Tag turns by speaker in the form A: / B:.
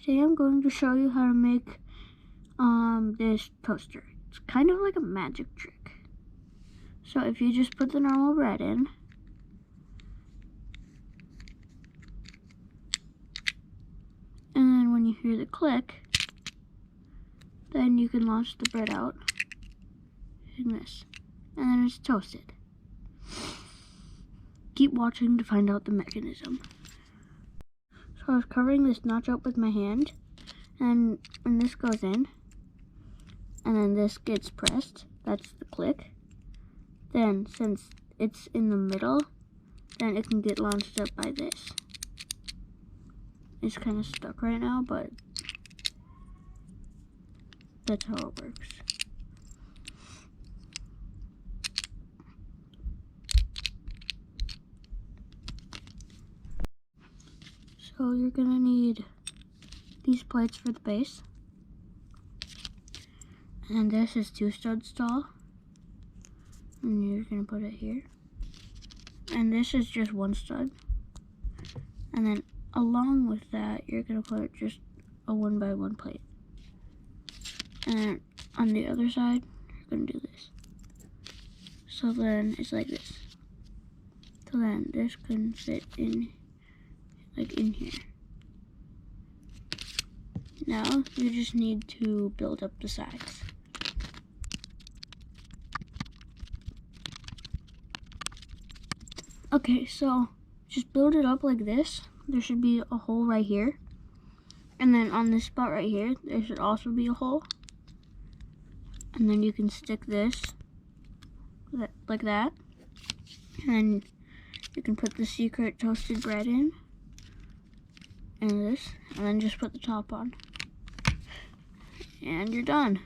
A: Today I'm going to show you how to make this toaster. It's kind of like a magic trick. So if you just put the normal bread in, and then when you hear the click, then you can launch the bread out in this, and then it's toasted. Keep watching to find out the mechanism. So I was covering this notch up with my hand, and when this goes in, and then this gets pressed, that's the click. Then since it's in the middle, then it can get launched up by this. It's kind of stuck right now, but that's how it works. So you're gonna need these plates for the base. And this is 2 studs tall. And you're gonna put it here. And this is just 1 stud. And then along with that, you're gonna put just a 1x1 plate. And then on the other side, you're gonna do this. So then it's like this. So then this can fit in, like in here. Now you just need to build up the sides. Okay, so just build it up like this. There should be a hole right here. And then on this spot right here, there should also be a hole. And then you can stick this like that. And then you can put the secret toasted bread in. And this. And then just put the top on. And you're done.